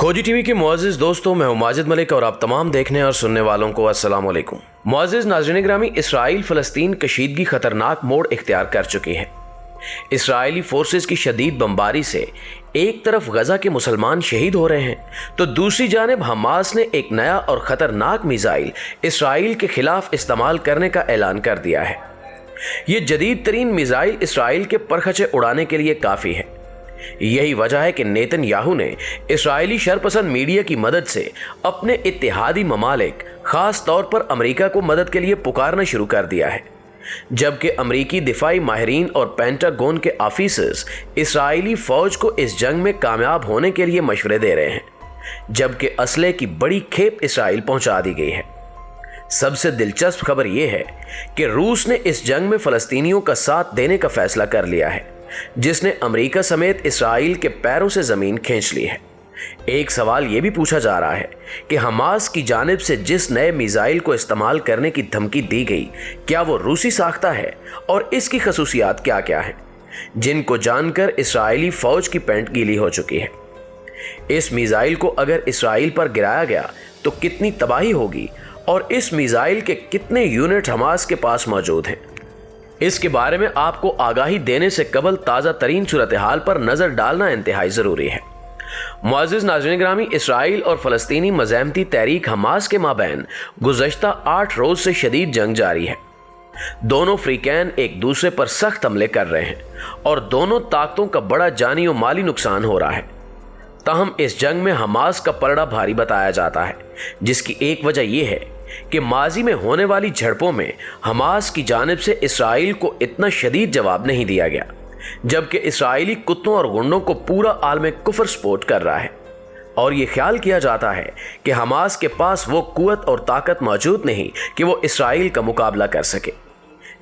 खोजी टीवी के मुअज़्ज़िज़ दोस्तों, मैं हूं माजिद मलिक और आप तमाम देखने और सुनने वालों को अस्सलाम वालेकुम। मुअज़्ज़िज़ नाज़रीन ग्रामी, इसराइल फ़लस्तीन कशीदगी ख़तरनाक मोड़ इख्तियार कर चुकी है। इसराइली फोर्सेस की शदीद बमबारी से एक तरफ गजा के मुसलमान शहीद हो रहे हैं तो दूसरी जानिब हमास ने एक नया और ख़तरनाक मिसाइल इसराइल के खिलाफ इस्तेमाल करने का ऐलान कर दिया है। ये जदीद तरीन मिसाइल इसराइल के परखचे उड़ाने के लिए काफ़ी है। यही वजह है कि नेतन्याहू ने इसराइली शरपसंद मीडिया की मदद से अपने इत्तेहादी ममालिक खास तौर पर अमेरिका को मदद के लिए पुकारना शुरू कर दिया है, जबकि अमेरिकी दिफाई माहिरीन और पेंटागन के ऑफिसर्स इसराइली फौज को इस जंग में कामयाब होने के लिए मशवरे दे रहे हैं, जबकि असले की बड़ी खेप इसराइल पहुंचा दी गई है। सबसे दिलचस्प खबर यह है कि रूस ने इस जंग में फ़लस्तीनियों का साथ देने का फैसला कर लिया है, जिसने अमेरिका समेत इसराइल के पैरों से ज़मीन खींच ली है। एक सवाल ये भी पूछा जा रहा है कि हमास की जानिब से जिस नए मिसाइल को इस्तेमाल करने की धमकी दी गई, क्या वो रूसी साख्ता है और इसकी खसूसियात क्या क्या हैं, जिनको जानकर इसराइली फ़ौज की पैंट गीली हो चुकी है। इस मिसाइल को अगर इसराइल पर गिराया गया तो कितनी तबाही होगी और इस मिसाइल के कितने यूनिट हमास के पास मौजूद हैं, इसके बारे में आपको आगाही देने से कबल ताज़ा तरीन सूरत हाल पर नज़र डालना इंतहाई ज़रूरी है। मुअज़्ज़िज़ नाज़रीन ग्रामी, इसराइल और फ़लस्तीनी मज़ाहमती तहरीक हमास के माबैन गुज़श्ता 8 रोज़ से शदीद जंग जारी है। दोनों फ़रीक़ैन एक दूसरे पर सख्त हमले कर रहे हैं और दोनों ताकतों का बड़ा जानी और माली नुकसान हो रहा है। ताहम इस जंग में हमास का पलड़ा भारी बताया जाता है, जिसकी एक वजह यह है कि माजी में होने वाली झड़पों में हमास की जानिब से इसराइल को इतना शदीद जवाब नहीं दिया गया, जबकि इसराइली कुत्तों और गुंडों को पूरा आलम कुफर सपोर्ट कर रहा है और ये ख्याल किया जाता है कि हमास के पास वो कुव्वत और ताकत मौजूद नहीं कि वो इसराइल का मुकाबला कर सके।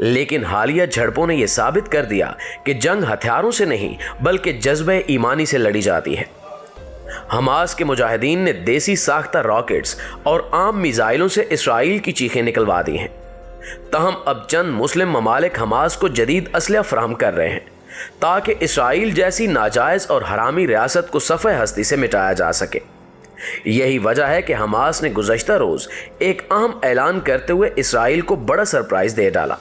लेकिन हालिया झड़पों ने यह साबित कर दिया कि जंग हथियारों से नहीं बल्कि जज्बे ईमानी से लड़ी जाती है। हमास के मुजाहिदीन ने देसी साख्ता रॉकेट्स और आम मिसाइलों से इसराइल की चीखें निकलवा दी हैं। ताहम अब चंद मुस्लिम ममालिक हमास को जदीद असलहा फराहम कर रहे हैं ताकि इसराइल जैसी नाजायज़ और हरामी रियासत को सफ़े हस्ती से मिटाया जा सके। यही वजह है कि हमास ने गुज़श्ता रोज़ एक अहम ऐलान करते हुए इसराइल को बड़ा सरप्राइज़ दे डाला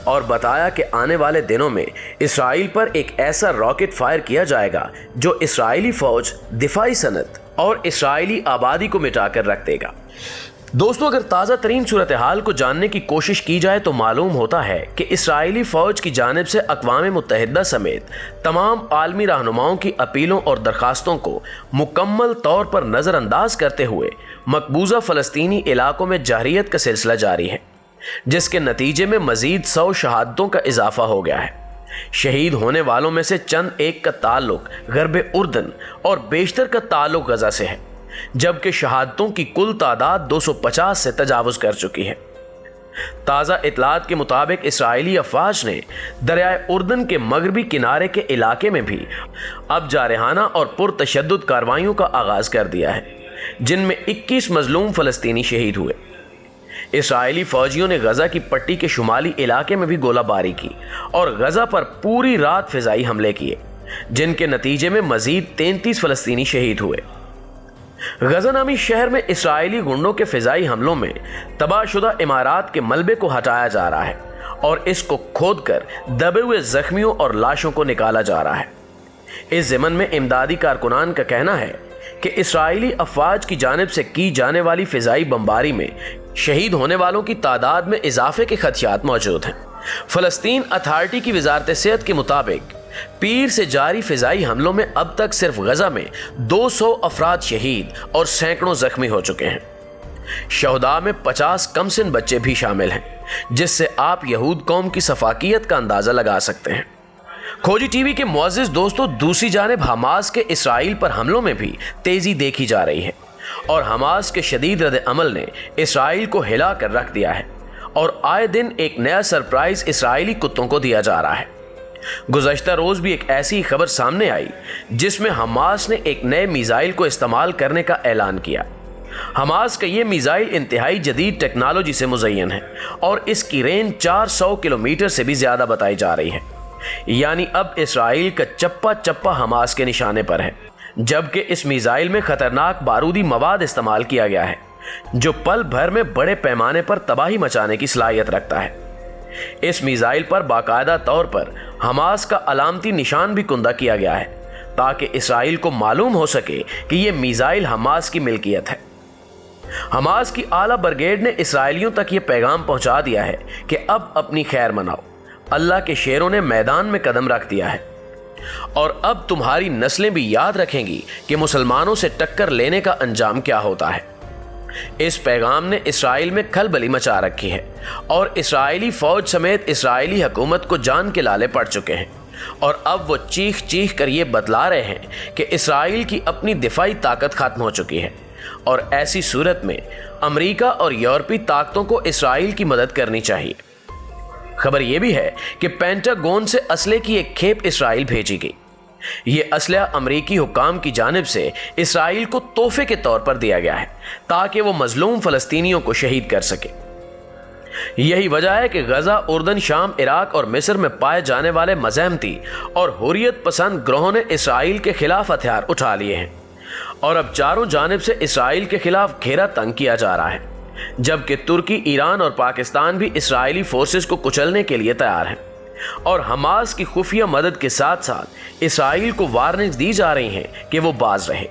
और बताया कि आने वाले दिनों में इसराइल पर एक ऐसा रॉकेट फायर किया जाएगा जो इसराइली फौज, दिफाई सनत और इसराइली आबादी को मिटाकर रख देगा। दोस्तों, अगर ताज़ा तरीन सूरत हाल को जानने की कोशिश की जाए तो मालूम होता है कि इसराइली फौज की जानिब से अक़वाम मुत्तहिदा समेत तमाम आलमी रहनुमाओं की अपीलों और दरखास्तों को मुकम्मल तौर पर नज़रअंदाज करते हुए मकबूजा फ़लस्तीनी इलाकों में जारियत का सिलसिला जारी है, जिसके नतीजे में मजीद 100 शहादतों का इजाफा हो गया है। शहीद होने वालों में से चंद एक का ताल्लुक गरब उर्दन और बेशतर का ताल्लुक गजा से है, जबकि शहादतों की कुल तादाद 250 से तजावुज़ कर चुकी है। ताज़ा इतलात के मुताबिक इसराइली अफवाज ने दरियाए उर्दन के मगरबी किनारे के इलाके में भी अब जारहाना और पुरतशद्दुद कार्रवाइयों का आगाज़ कर दिया है, जिनमें 21 मजलूम फ़लस्तीनी शहीद हुए। इसराइली फौजियों ने गजा की पट्टी के शुमाली इलाके में भी गोलाबारी की और गजा पर पूरी रात फिजाई हमले किए, जिनके नतीजे में मजीद 33 फ़लस्तीनी शहीद हुए। गजा नामी शहर में इसराइली गुंडों के फिजाई हमलों में तबाहशुदा इमारात के मलबे को हटाया जा रहा है और इसको खोदकर दबे हुए जख्मियों और लाशों को निकाला जा रहा है। इस ज़मन में इमदादी कारकुनान का कहना है कि इसराइली अफवाज की जानिब से की जाने वाली फिजाई बमबारी में शहीद होने वालों की तादाद में इजाफे के खदशात मौजूद हैं। फ़लस्तीन अथॉरिटी की वजारत सेहत के मुताबिक पीर से जारी फिजाई हमलों में अब तक सिर्फ गजा में 200 अफराद शहीद और सैकड़ों जख्मी हो चुके हैं। शहदा में 50 कमसिन बच्चे भी शामिल हैं, जिससे आप यहूद कौम की सफाकियत का अंदाज़ा लगा सकते हैं। खोजी टीवी के मुअज़्ज़िज़ दोस्तों, दूसरी जानिब हमास के इसराइल पर हमलों में भी तेज़ी देखी जा रही है और हमास के शदीद रद्द अमल ने इसराइल को हिला कर रख दिया है और आए दिन एक नया सरप्राइज़ इसराइली कुत्तों को दिया जा रहा है। गुज़श्ता रोज़ भी एक ऐसी खबर सामने आई जिसमें हमास ने एक नए मिसाइल को इस्तेमाल करने का ऐलान किया। हमास का ये मिसाइल इंतहाई जदीद टेक्नोलॉजी से मुज़य्यन है और इसकी रेंज 400 किलोमीटर से भी ज़्यादा बताई जा रही है। यानी अब इसराइल का चप्पा चप्पा हमास के निशाने पर है, जबकि इस मिसाइल में खतरनाक बारूदी मवाद इस्तेमाल किया गया है जो पल भर में बड़े पैमाने पर तबाही मचाने की सलाहियत रखता है। इस मिसाइल पर बाकायदा तौर पर हमास का अलामती निशान भी कुंदा किया गया है ताकि इसराइल को मालूम हो सके कि यह मिसाइल हमास की मिल्कियत है। हमास की आला ब्रिगेड ने इसराइलियों तक ये पैगाम पहुंचा दिया है कि अब अपनी खैर मनाओ, अल्लाह के शेरों ने मैदान में कदम रख दिया है और अब तुम्हारी नस्लें भी याद रखेंगी कि मुसलमानों से टक्कर लेने का अंजाम क्या होता है। इस पैगाम ने इसराइल में खलबली मचा रखी है और इसराइली फौज समेत इसराइली हुकूमत को जान के लाले पड़ चुके हैं और अब वो चीख चीख कर ये बतला रहे हैं कि इसराइल की अपनी दिफाई ताकत खत्म हो चुकी है और ऐसी सूरत में अमेरिका और यूरोपीय ताकतों को इसराइल की मदद करनी चाहिए। खबर यह भी है कि पेंटागन से असले की एक खेप इसराइल भेजी गई। ये असला अमरीकी हुकाम की जानिब से इसराइल को तोहफे के तौर पर दिया गया है ताकि वो मजलूम फलस्तीनियों को शहीद कर सके। यही वजह है कि गजा, उर्दन, शाम, इराक और मिस्र में पाए जाने वाले मज़हमती और हुर्रियत पसंद ग्रोहों ने इसराइल के खिलाफ हथियार उठा लिए हैं और अब चारों जानिब से इसराइल के खिलाफ घेरा तंग किया जा रहा है, जबकि तुर्की, ईरान और पाकिस्तान भी इसराइली फोर्सेस को कुचलने के लिए तैयार हैं और हमास की खुफिया मदद के साथ साथ इसराइल को वार्निंग्स दी जा रही हैं कि वो बाज रहे।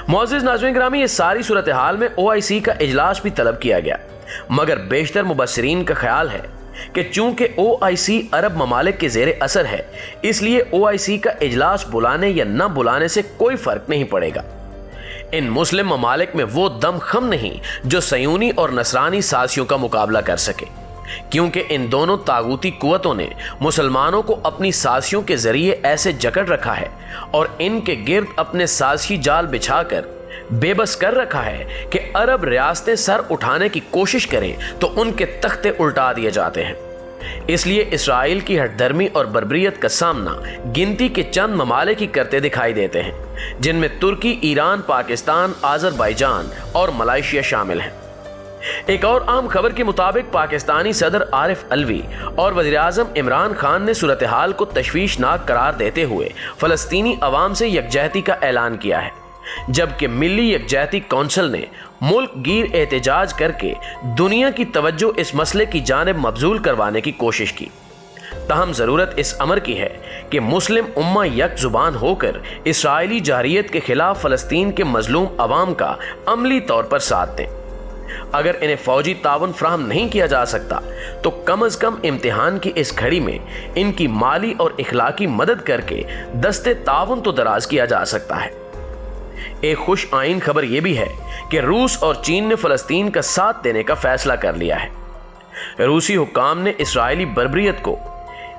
मोअज़्ज़िज़ नाज़रीन गिरामी, इस सारी सूरत हाल में OIC का इजलास भी तलब किया गया, मगर बेशतर मुबस्सिरीन का ख्याल है कि चूंकि OIC अरब ममालिक के ज़ेरे असर है, इसलिए OIC का इजलास बुलाने या न बुलाने से कोई फ़र्क नहीं पड़ेगा। इन मुस्लिम ममालिक में वो दमखम नहीं जो सयूनी और नसरानी साजिशों का मुकाबला कर सके, क्योंकि इन दोनों तागूती कुव्वतों ने मुसलमानों को अपनी साजिशों के जरिए ऐसे जकड़ रखा है और इनके गिर्द अपने साजिशी जाल बिछाकर बेबस कर रखा है कि अरब रियासतें सर उठाने की कोशिश करें तो उनके तख्ते उल्टा दिए जाते हैं। इसलिए इसराइल की हठधर्मी और बर्बरियत का सामना गिनती के चंद ममालिक ही करते दिखाई देते हैं, जिनमें तुर्की, ईरान, पाकिस्तान, आज़रबाईजान और मलेशिया शामिल हैं। एक और आम खबर के मुताबिक पाकिस्तानी सदर आरिफ अलवी और वज़ीर-ए-आज़म इमरान खान ने सूरत हाल को तशवीशनाक करार देते हुए फ़लस्तीनी अवाम से यकजहती का ऐलान किया है, जबकि मिली यकजहती कौंसिल ने मुल्क गिर एहतजाज करके दुनिया की तवज्जो इस मसले की जानिब मबजूल करवाने की कोशिश की। ताहम ज़रूरत इस अमर की है कि मुस्लिम उम्मा यक ज़ुबान होकर इसराइली जारियत के खिलाफ फ़लस्तीन के मजलूम अवाम का अमली तौर पर साथ दें। अगर इन्हें फौजी तावन फ्राहम नहीं किया जा सकता तो कम अज़ कम इम्तिहान की इस घड़ी में इनकी माली और इखलाकी मदद करके दस्ते तावन तो दराज किया जा सकता है। एक खुश आइन खबर यह भी है कि रूस और चीन ने फ़लस्तीन का साथ देने का फैसला कर लिया है। रूसी हुकाम ने इसराइली बर्बरियत को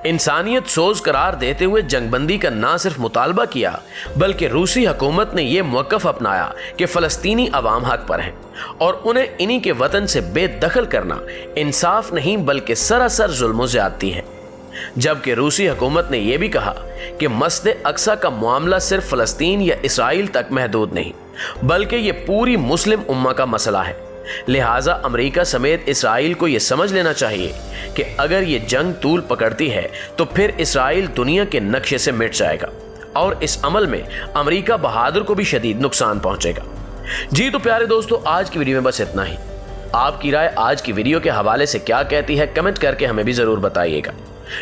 इंसानियत सोज करार देते हुए जंगबंदी का ना सिर्फ मुतालबा किया, बल्कि रूसी हुकूमत ने यह मौक़िफ़ अपनाया कि फ़लस्तीनी अवाम हक पर हैं और उन्हें इन्हीं के वतन से बेदखल करना इंसाफ नहीं बल्कि सरासर जुल्म ज़्यादती है। जबकि रूसी हुकूमत ने यह भी कहा कि मस्जिद अक्सा का मामला सिर्फ फ़लस्तीन या इसराइल तक महदूद नहीं बल्कि ये पूरी मुस्लिम उम्मा का मसला है। लिहाजा अमेरिका समेत इसराइल को यह समझ लेना चाहिए कि अगर ये जंग तूल पकड़ती है तो फिर इसराइल दुनिया के नक्शे से मिट जाएगा और इस अमल में अमेरिका बहादुर को भी शदीद नुकसान पहुंचेगा। जी तो प्यारे दोस्तों, आज की वीडियो में बस इतना ही। आपकी राय आज की वीडियो के हवाले से क्या कहती है, कमेंट करके हमें भी जरूर बताइएगा।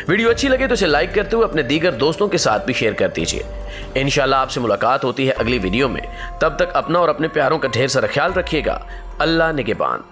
वीडियो अच्छी लगे तो इसे लाइक करते हुए अपने दीगर दोस्तों के साथ भी शेयर कर दीजिए। इंशाल्लाह आपसे मुलाकात होती है अगली वीडियो में। तब तक अपना और अपने प्यारों का ढेर सारा ख्याल रखिएगा। अल्लाह निगहबान।